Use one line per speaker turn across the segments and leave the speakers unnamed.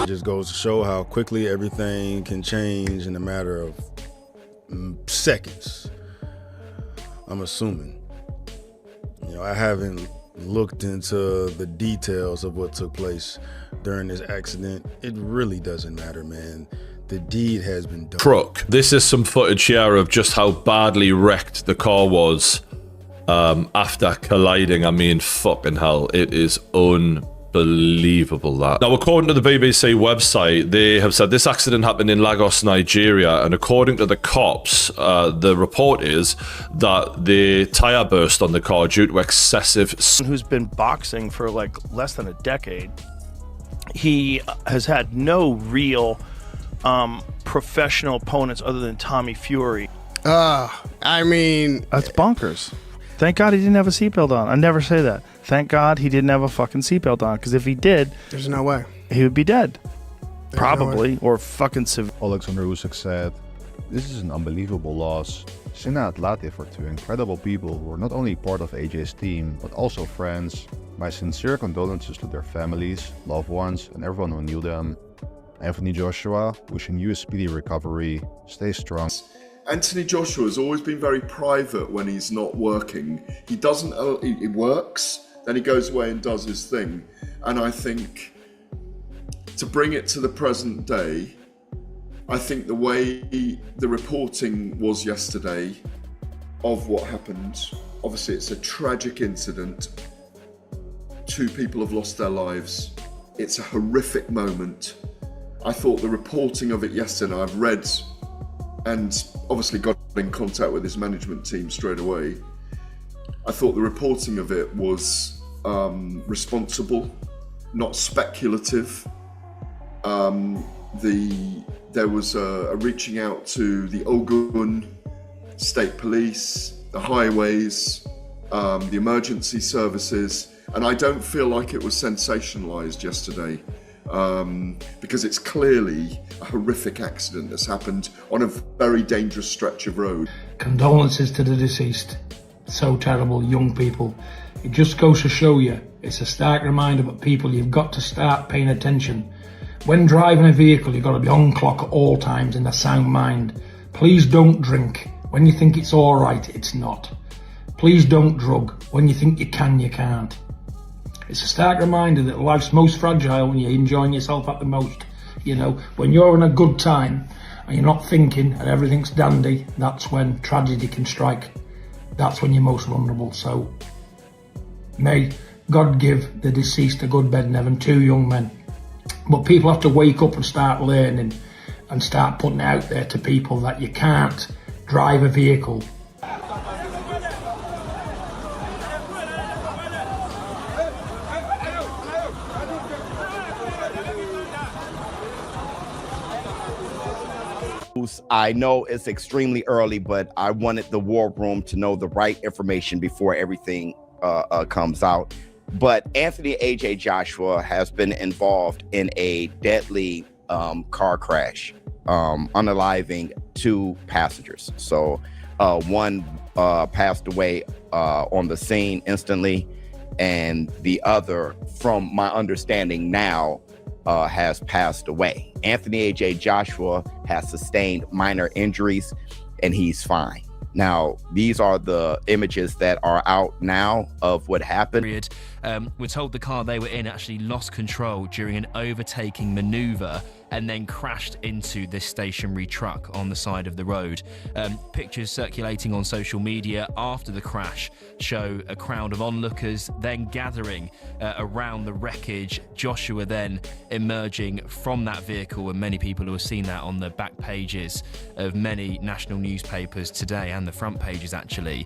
just goes to show how quickly everything can change in a matter of seconds. I'm assuming. You know, I haven't looked into the details of what took place during this accident. It really doesn't matter, man. The deed has been done.
Truck. This is some footage here of just how badly wrecked the car was after colliding. I mean, fucking hell. It is unbelievable, that. Now, according to the BBC website, they have said this accident happened in Lagos, Nigeria, and according to the cops, the report is that the tyre burst on the car due to excessive...
Who's been boxing for like less than a decade. He has had no real professional opponents other than Tommy Fury.
I mean...
That's bonkers. Thank God he didn't have a seatbelt on. I never say that. Thank God he didn't have a fucking seatbelt on, because if he did...
There's no way.
He would be dead.
There's
Probably.
No
or fucking...
Alexander Usyk said, "This is an unbelievable loss. Sina and Latif are two incredible people who are not only part of AJ's team, but also friends. My sincere condolences to their families, loved ones, and everyone who knew them. Anthony Joshua, wishing you a speedy recovery. Stay strong."
Anthony Joshua has always been very private when he's not working. He doesn't, he works, then he goes away and does his thing. And I think to bring it to the present day, I think the way the reporting was yesterday of what happened, obviously it's a tragic incident. 2 people have lost their lives. It's a horrific moment. I thought the reporting of it yesterday, I've read and obviously got in contact with his management team straight away. I thought the reporting of it was responsible, not speculative. There was a reaching out to the Ogun State Police, the highways, the emergency services, and I don't feel like it was sensationalized yesterday. Because it's clearly a horrific accident that's happened on a very dangerous stretch of road.
Condolences to the deceased. So terrible, young people. It just goes to show you, it's a stark reminder that people, you've got to start paying attention. When driving a vehicle, you've got to be on clock at all times in a sound mind. Please don't drink. When you think it's all right, it's not. Please don't drug. When you think you can, you can't. It's a stark reminder that life's most fragile when you're enjoying yourself at the most. You know, when you're in a good time and you're not thinking and everything's dandy, that's when tragedy can strike. That's when you're most vulnerable. So may God give the deceased a good bed in heaven, 2 young men. But people have to wake up and start learning and start putting it out there to people that you can't drive a vehicle.
I know it's extremely early, but I wanted the war room to know the right information before everything comes out. But Anthony AJ Joshua has been involved in a deadly car crash, unaliving 2 passengers. So one passed away on the scene instantly, and the other, from my understanding now, has passed away. Anthony AJ Joshua has sustained minor injuries and he's fine. Now, these are the images that are out now of what happened.
We're told the car they were in actually lost control during an overtaking maneuver and then crashed into this stationary truck on the side of the road. Pictures circulating on social media after the crash show a crowd of onlookers then gathering around the wreckage. Joshua then emerging from that vehicle, and many people who have seen that on the back pages of many national newspapers today, and the front pages actually.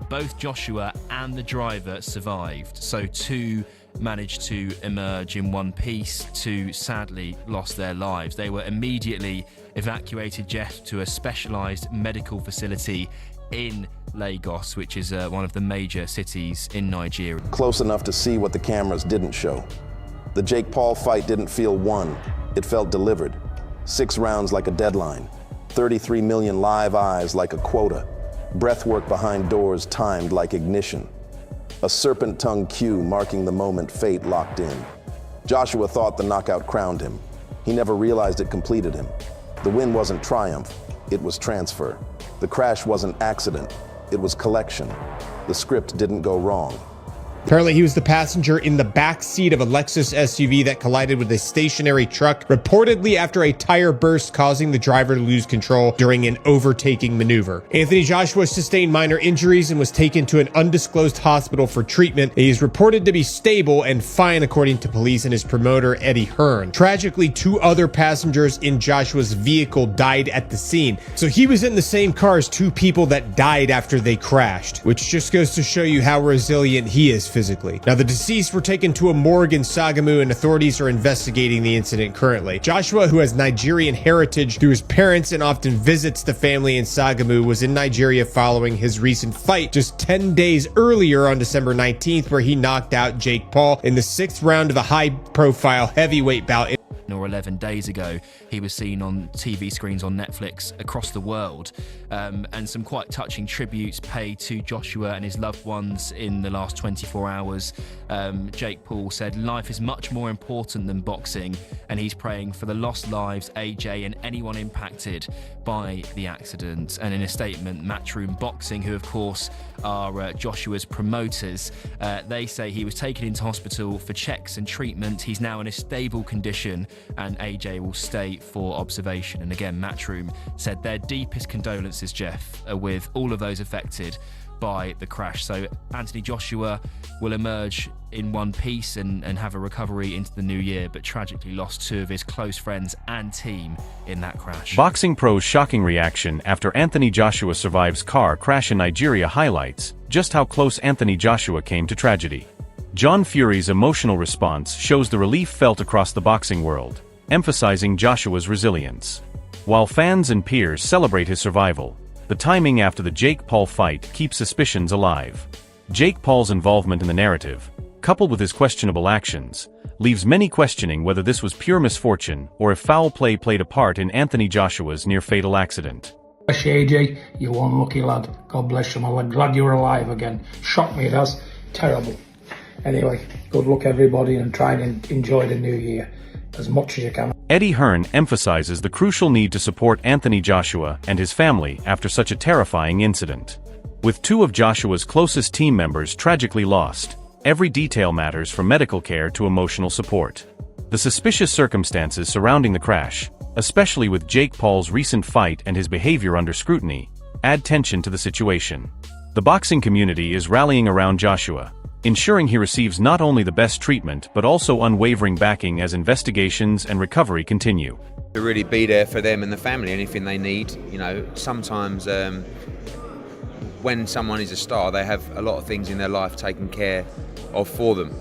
Both Joshua and the driver survived, so 2 managed to emerge in one piece. 2 sadly lost their lives. They were immediately evacuated, Jeff, to a specialised medical facility in Lagos, which is one of the major cities in Nigeria.
Close enough to see what the cameras didn't show. The Jake Paul fight didn't feel won, it felt delivered. 6 rounds like a deadline, 33 million live eyes like a quota, breathwork behind doors timed like ignition. A serpent-tongued cue marking the moment fate locked in. Joshua thought the knockout crowned him. He never realized it completed him. The win wasn't triumph, it was transfer. The crash wasn't accident, it was collection. The script didn't go wrong.
Apparently, he was the passenger in the back seat of a Lexus SUV that collided with a stationary truck, reportedly after a tire burst, causing the driver to lose control during an overtaking maneuver. Anthony Joshua sustained minor injuries and was taken to an undisclosed hospital for treatment. He is reported to be stable and fine, according to police and his promoter, Eddie Hearn. Tragically, 2 other passengers in Joshua's vehicle died at the scene. So he was in the same car as 2 people that died after they crashed, which just goes to show you how resilient he is physically. Now, the deceased were taken to a morgue in Sagamu, and authorities are investigating the incident currently. Joshua, who has Nigerian heritage through his parents and often visits the family in Sagamu, was in Nigeria following his recent fight just 10 days earlier on December 19th, where he knocked out Jake Paul in the 6th round of a high-profile heavyweight bout.
Or 11 days ago, he was seen on TV screens on Netflix across the world, and some quite touching tributes paid to Joshua and his loved ones in the last 24 hours. Jake Paul said life is much more important than boxing, and he's praying for the lost lives, AJ, and anyone impacted by the accident. And in a statement, Matchroom Boxing, who of course are Joshua's promoters, they say he was taken into hospital for checks and treatment. He's now in a stable condition, and AJ will stay for observation. And again, Matchroom said their deepest condolences, Jeff, are with all of those affected by the crash. So Anthony Joshua will emerge in one piece and have a recovery into the new year, but tragically lost 2 of his close friends and team in that crash.
Boxing Pro's shocking reaction after Anthony Joshua survives car crash in Nigeria highlights just how close Anthony Joshua came to tragedy. John Fury's emotional response shows the relief felt across the boxing world, emphasizing Joshua's resilience. While fans and peers celebrate his survival, the timing after the Jake Paul fight keeps suspicions alive. Jake Paul's involvement in the narrative, coupled with his questionable actions, leaves many questioning whether this was pure misfortune or if foul play played a part in Anthony Joshua's near-fatal accident.
Bless you, AJ, you one lucky lad. God bless you, my lad. Glad you were alive again. Shocked me, it has. Terrible. Anyway, good luck everybody, and try and enjoy the new year as much as you can.
Eddie Hearn emphasizes the crucial need to support Anthony Joshua and his family after such a terrifying incident. With 2 of Joshua's closest team members tragically lost, every detail matters from medical care to emotional support. The suspicious circumstances surrounding the crash, especially with Jake Paul's recent fight and his behavior under scrutiny, add tension to the situation. The boxing community is rallying around Joshua, ensuring he receives not only the best treatment but also unwavering backing as investigations and recovery continue.
To really be there for them and the family, anything they need. You know, sometimes when someone is a star, they have a lot of things in their life taken care of for them.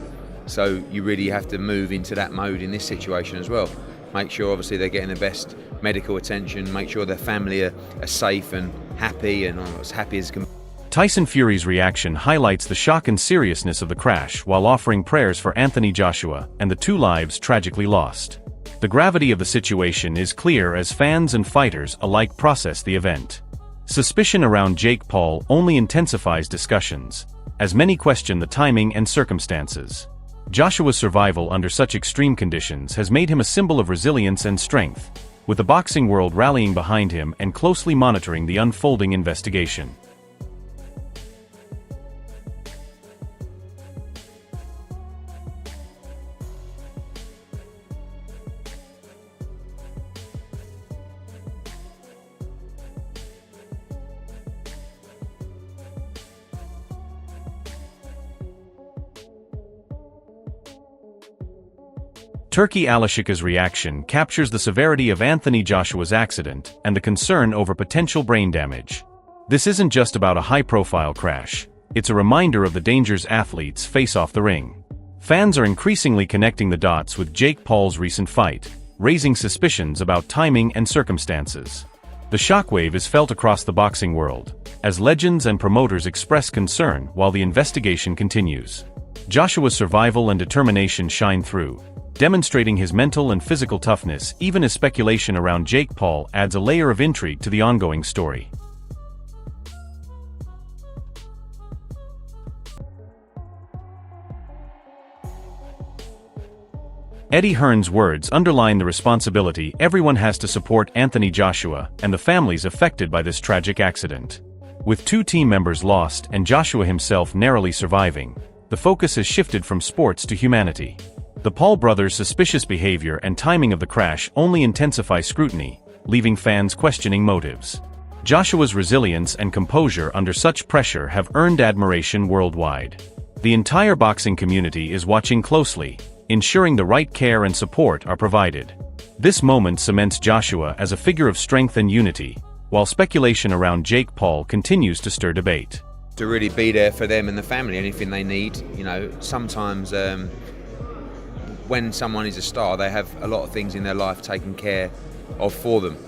So you really have to move into that mode in this situation as well. Make sure obviously they're getting the best medical attention, make sure their family are safe and happy and as happy as can.
Tyson Fury's reaction highlights the shock and seriousness of the crash while offering prayers for Anthony Joshua and the 2 lives tragically lost. The gravity of the situation is clear as fans and fighters alike process the event. Suspicion around Jake Paul only intensifies discussions, as many question the timing and circumstances. Joshua's survival under such extreme conditions has made him a symbol of resilience and strength, with the boxing world rallying behind him and closely monitoring the unfolding investigation. Turki Alashika's reaction captures the severity of Anthony Joshua's accident and the concern over potential brain damage. This isn't just about a high-profile crash, it's a reminder of the dangers athletes face off the ring. Fans are increasingly connecting the dots with Jake Paul's recent fight, raising suspicions about timing and circumstances. The shockwave is felt across the boxing world, as legends and promoters express concern while the investigation continues. Joshua's survival and determination shine through, demonstrating his mental and physical toughness even as speculation around Jake Paul adds a layer of intrigue to the ongoing story. Eddie Hearn's words underline the responsibility everyone has to support Anthony Joshua and the families affected by this tragic accident. With 2 team members lost and Joshua himself narrowly surviving, the focus has shifted from sports to humanity. The Paul brothers' suspicious behavior and timing of the crash only intensify scrutiny, leaving fans questioning motives. Joshua's resilience and composure under such pressure have earned admiration worldwide. The entire boxing community is watching closely, ensuring the right care and support are provided. This moment cements Joshua as a figure of strength and unity, while speculation around Jake Paul continues to stir debate.
To really be there for them and the family, anything they need. You know, sometimes when someone is a star, they have a lot of things in their life taken care of for them.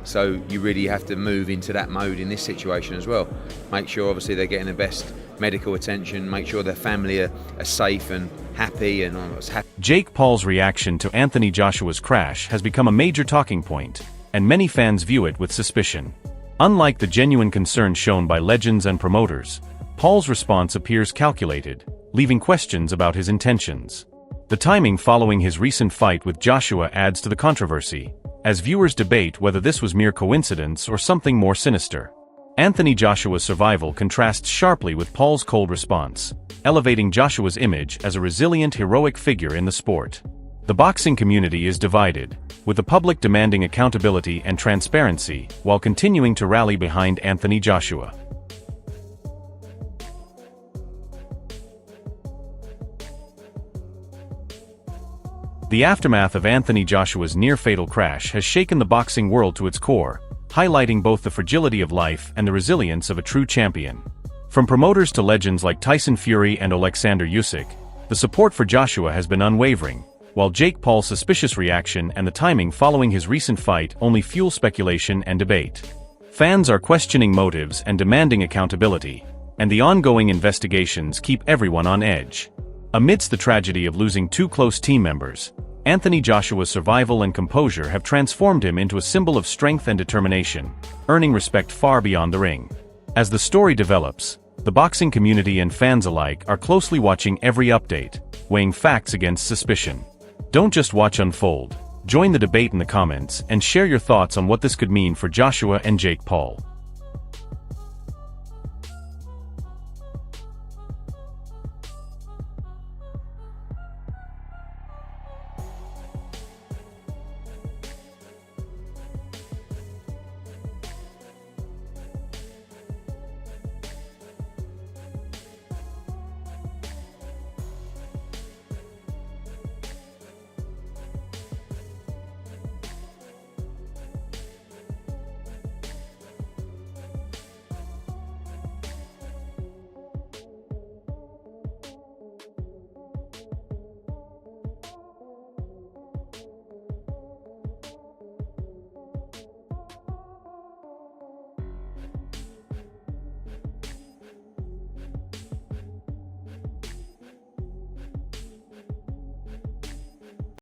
So you really have to move into that mode in this situation as well. Make sure obviously they're getting the best medical attention, make sure their family are safe and happy and happy.
Jake Paul's reaction to Anthony Joshua's crash has become a major talking point, and many fans view it with suspicion. Unlike the genuine concern shown by legends and promoters, Paul's response appears calculated, leaving questions about his intentions. The timing following his recent fight with Joshua adds to the controversy, as viewers debate whether this was mere coincidence or something more sinister. Anthony Joshua's survival contrasts sharply with Paul's cold response, elevating Joshua's image as a resilient, heroic figure in the sport. The boxing community is divided, with the public demanding accountability and transparency while continuing to rally behind Anthony Joshua. The aftermath of Anthony Joshua's near-fatal crash has shaken the boxing world to its core, highlighting both the fragility of life and the resilience of a true champion. From promoters to legends like Tyson Fury and Alexander Usyk, the support for Joshua has been unwavering, while Jake Paul's suspicious reaction and the timing following his recent fight only fuel speculation and debate. Fans are questioning motives and demanding accountability, and the ongoing investigations keep everyone on edge. Amidst the tragedy of losing 2 close team members, Anthony Joshua's survival and composure have transformed him into a symbol of strength and determination, earning respect far beyond the ring. As the story develops, the boxing community and fans alike are closely watching every update, weighing facts against suspicion. Don't just watch unfold, join the debate in the comments and share your thoughts on what this could mean for Joshua and Jake Paul.